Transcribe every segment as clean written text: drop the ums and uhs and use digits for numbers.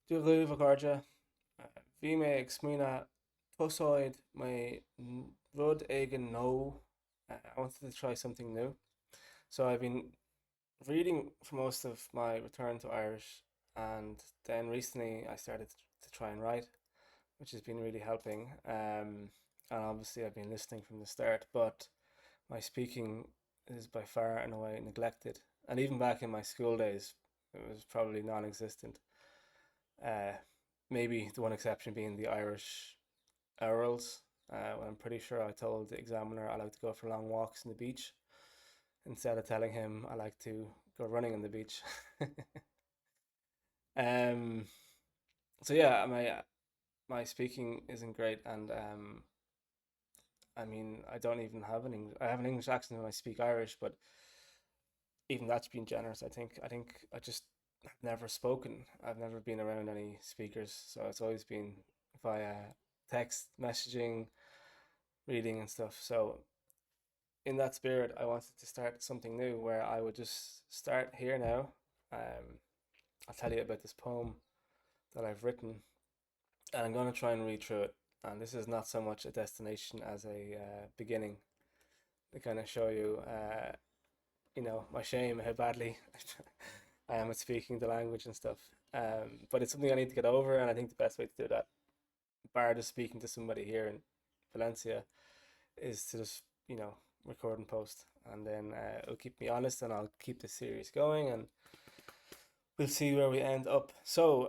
Dúrúh agáirde, bhí mé ag smaoine tosáid rud éigean nó. I wanted to try something new. So I've been reading for most of my return to Irish, and then recently I started to try and write, which has been really helping. And obviously I've been listening from the start, but my speaking is by far and away neglected. And even back in my school days, it was probably non-existent. Uh, Maybe the one exception being the Irish orals. When I'm pretty sure I told the examiner I like to go for long walks on the beach instead of telling him I like to go running on the beach. um, so yeah, my speaking isn't great, and I mean I don't even have an English. I have an English accent when I speak Irish, but even that's been generous. I think I just have never spoken. I've never been around any speakers, so it's always been via text messaging, reading and stuff. So in that spirit, I wanted to start something new where I would just start here now. I'll tell you about this poem that I've written, and I'm going to try and read through it. And this is not so much a destination as a beginning to kind of show you, my shame, how badly I am at speaking the language and stuff. But it's something I need to get over, and I think the best way to do that, bar just speaking to somebody here in Valencia, is to just record and post, and then it'll keep me honest, and I'll keep the series going, and we'll see where we end up. So,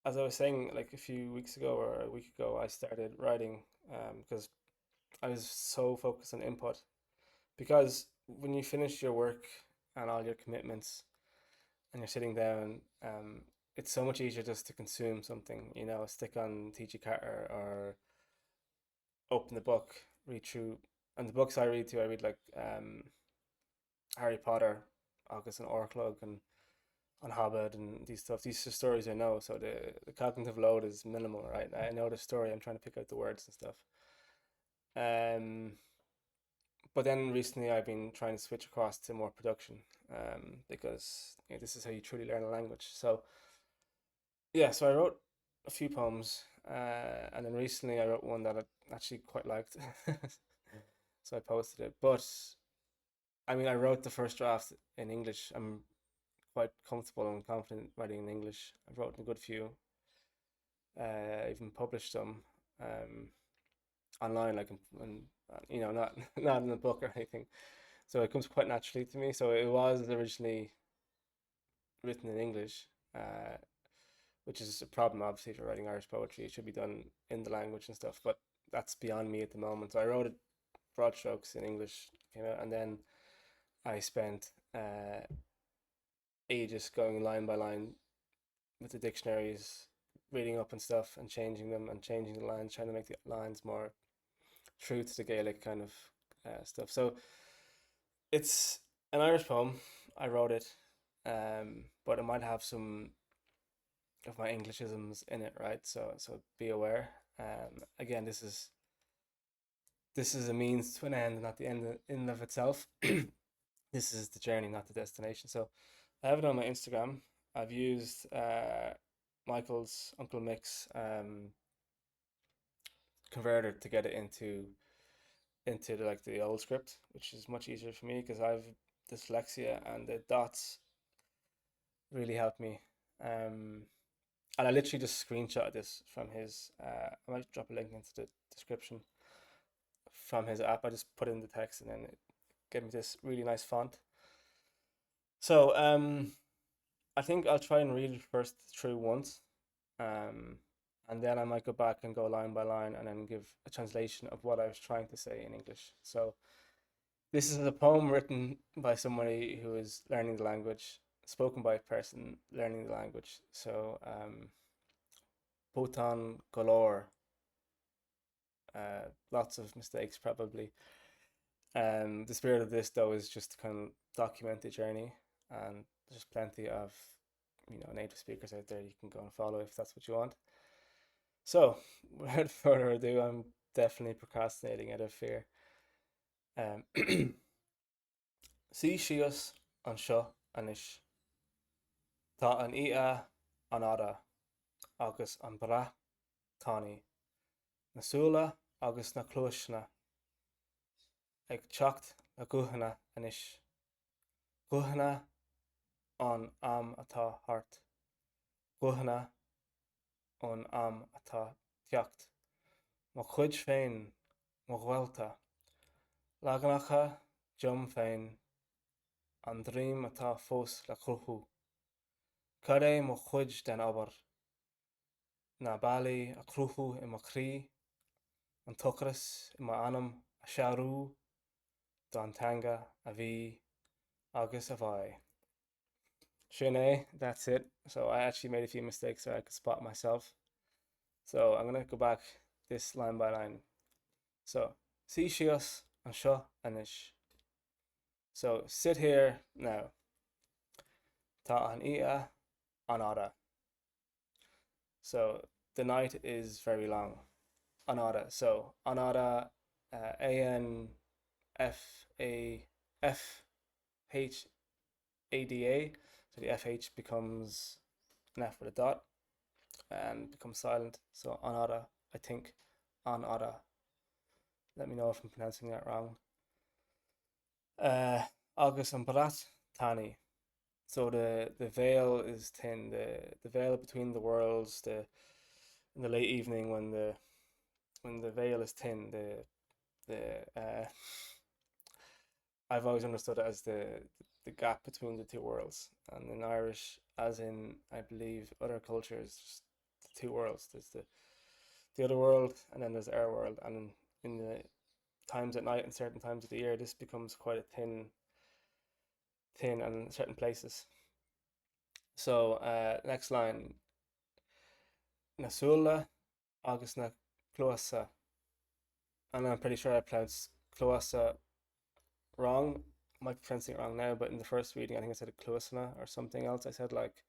as I was saying, like a few weeks ago or a week ago, I started writing because I was so focused on input. Because when you finish your work and all your commitments, and you're sitting down, it's so much easier just to consume something. Stick on T.G. Carter or open the book, read through. And the books I read too, I read like Harry Potter, August and Orclog, and on Hobbit and these stuff. These are stories I know, so the cognitive load is minimal, right? I know the story. I'm trying to pick out the words and stuff. Um, but then recently I've been trying to switch across to more production, because this is how you truly learn a language. So yeah, so I wrote a few poems, and then recently I wrote one that I actually quite liked, so I posted it. But I mean, I wrote the first draft in English. I'm quite comfortable and confident writing in English. I've written a good few, even published some um, online, like not not in a book or anything. So it comes quite naturally to me. So it was originally written in English, uh, which is a problem obviously if you're writing Irish poetry. It should be done in the language and stuff, but that's beyond me at the moment. So I wrote it broad strokes in English, came out, and then I spent ages going line by line with the dictionaries, reading up and stuff, and changing them and changing the lines, trying to make the lines more true to the Gaelic kind of stuff. So it's an Irish poem. I wrote it, but it might have some of my Englishisms in it, right? So be aware. Again, this is a means to an end, not the end in of itself. This is the journey, not the destination. So I have it on my Instagram. I've used Michael's Uncle Mick's converter to get it into the old script, which is much easier for me because I've dyslexia, and the dots really help me. And I literally just screenshot this from his. I might drop a link into the description from his app. I just put in the text, and then it gave me this really nice font. So I think I'll try and read it first through once, um, and then I might go back and go line by line, and then give a translation of what I was trying to say in English. So this is a poem written by somebody who is learning the language, spoken by a person learning the language. So Bhutan galore, lots of mistakes probably. The spirit of this though is just to kind of document the journey, and there's plenty of native speakers out there you can go and follow if that's what you want. So without further ado, I'm definitely procrastinating out of fear. Um, Si sios an seo anis, tá an ia anada agus an bra tánaí nasúla agus na clúisna ag teacht na gcuthanna inis gcuthanna an am atá thart gcuthanna ón am atá teacht mo chuid féin mo ghfuilta leaganacha diom féin an dream atá fós le cruthú cad é mo chuid den obair na bailí a cruthú I mo chrí an tuchras I mo anam a seaarú don teanga a bhí agus a bhaid. Shane, that's it. So I actually made a few mistakes so I could spot myself. So I'm gonna go back this line by line. So see shios and sho anish. So sit here now. Ta an ia anada. So the night is very long. Anada. So anada A N F A F H A D A. So the FH becomes an F with a dot and becomes silent. So anada, I think anada. Let me know if I'm pronouncing that wrong. Agus an brat tani. So the veil is thin. The veil between the worlds. In the late evening when the veil is thin. The I've always understood it as the gap between the two worlds, and in Irish, as in I believe other cultures, just the two worlds. There's the other world, and then there's our world, and in the times at night and certain times of the year, this becomes quite a thin, and certain places. So next line, nasula agus na cloasa, and I'm pretty sure I pronounced cloasa wrong. I might be pronouncing it wrong now, but in the first reading, I think I said cloasana or something else. I said like,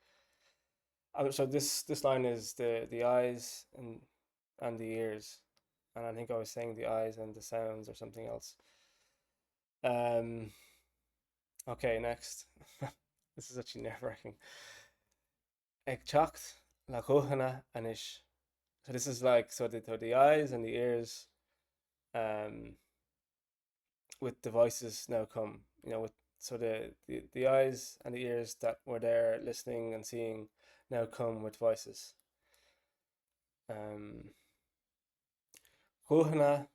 so this line is the eyes and the ears, and I think I was saying the eyes and the sounds or something else. Okay, next. This is actually nerve-wracking. Ag teacht le cóhanna anish. So this is like, so the eyes and the ears with the voices now come, with so the eyes and the ears that were there listening and seeing now come with voices. Cóhanna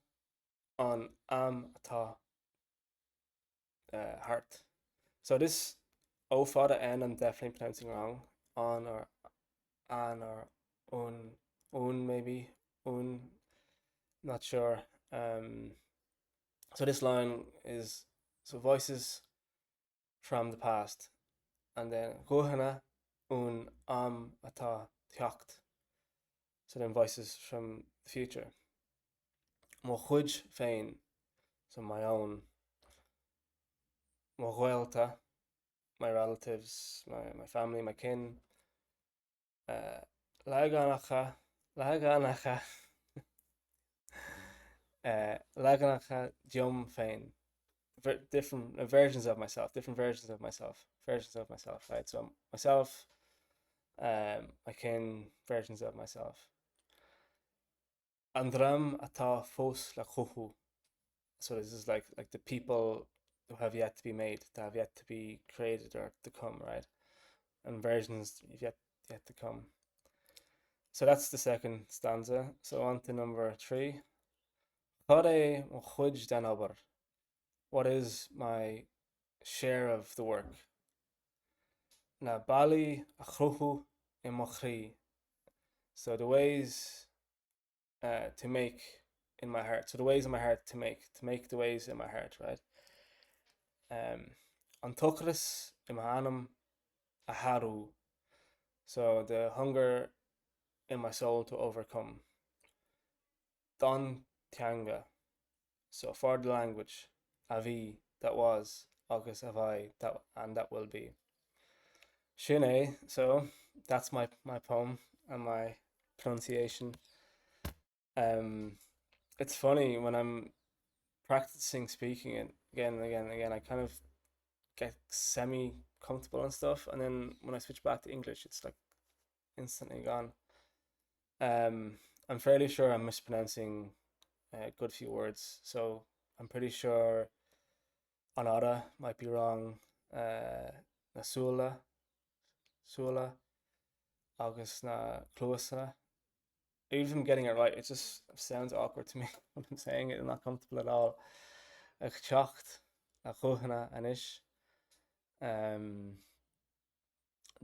an am atá heart. So this O fada N I'm definitely pronouncing wrong. On or an or un maybe un, not sure. So this line is so voices from the past, and then gohanna un am atá teacht. So then voices from the future. Mo chuid féin, so my own. Mo ghfuilta, my relatives, my family, my kin. Laganacha, laganacha diom féin. Different versions of myself, right? So myself, my kin, versions of myself. Andram atá fós le chochu. So this is like the people who have yet to be made, that have yet to be created or to come, right? And versions yet to come. So that's the second stanza. So on to number 3. Chode mo chuid den obair. What is my share of the work? Na bali a chruchu in mo chrí. So the ways to make in my heart. So the ways in my heart to make the ways in my heart, right? An tuchras in my anam a haru. So the hunger in my soul to overcome. Don tianga. So for the language, avi, that was, agus avai, that will be. Shine, so that's my poem and my pronunciation. It's funny when I'm practicing speaking it again and again and again, I kind of get semi comfortable and stuff, and then when I switch back to English, it's like instantly gone. Um, I'm fairly sure I'm mispronouncing a good few words, so I'm pretty sure Anada might be wrong. Na Sula, Sula, August na Closa. Even if I'm getting it right, it just sounds awkward to me when I'm saying it. I'm not comfortable at all. Ag teacht, a chuchna anish. Um,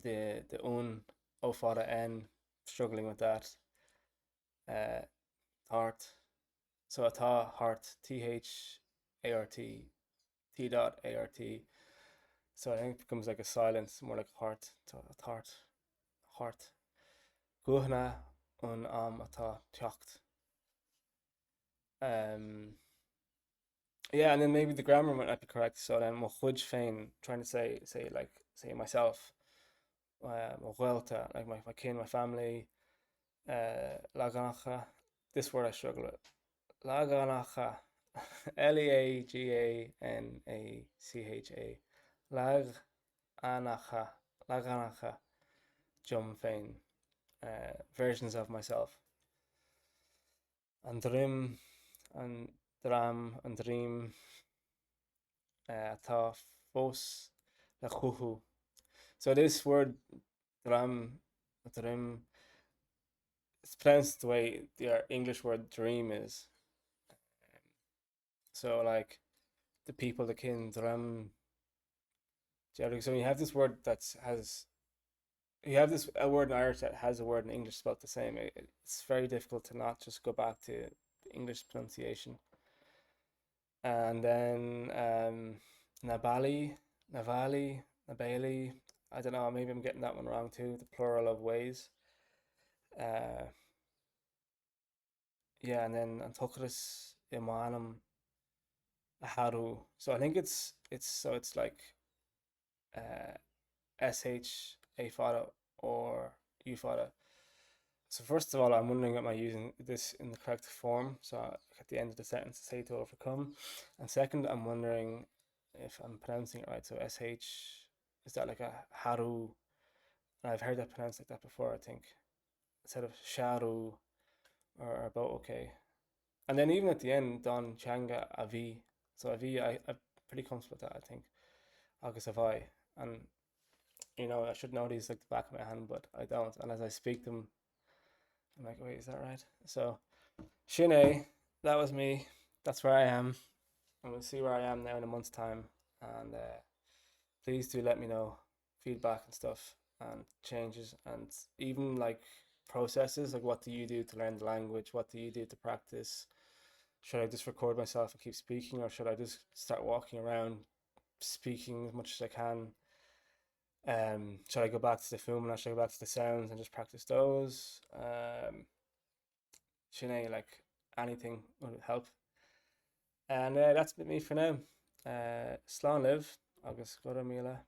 the un o fada n, struggling with that. Uh, heart. So atá heart, T dot art. So I think it becomes like a silence, more like heart. So heart, heart. Guhna un atá teacht. Um, yeah, and then maybe the grammar might not be correct. So then mo chuj fein, trying to say myself. Mo Vuelta, like my kin, my family. Laganacha. This word I struggle with. Laganacha. Leaganacha. Lag anacha. Laganacha. Jum fein. Versions of myself. And drim and dram and dream. Ta fos. La chuhu. So this word dram, drim, it's pronounced the way the English word dream is. So like the people, the kin, dram. So you have this word that's has you have this a word in Irish that has a word in English spelled the same. It's very difficult to not just go back to the English pronunciation. And then Nabali, Navali, Nabali. I don't know. Maybe I'm getting that one wrong too. The plural of ways. Uh, yeah, and then Antokris Imanam Haru. So I think it's like sh a fada or u fada. So first of all, I'm wondering, am I using this in the correct form? So at the end of the sentence, say to overcome. And second, I'm wondering if I'm pronouncing it right. So sh, is that like a haru? And I've heard that pronounced like that before, I think, instead of sharu or about okay. And then even at the end, don changa avi. So avi, I'm pretty comfortable with that, I think. Agus avai. And I should know these like the back of my hand, but I don't. And as I speak them, I'm like, wait, is that right? So, Shine, that was me. That's where I am. And we'll see where I am now in a month's time. And please do let me know feedback and stuff and changes and even like processes. Like, what do you do to learn the language? What do you do to practice? Should I just record myself and keep speaking, or should I just start walking around speaking as much as I can? Should I go back to the film and should I go back to the sounds and just practice those? Like anything would help. And that's me for now. Slán live agus go míle.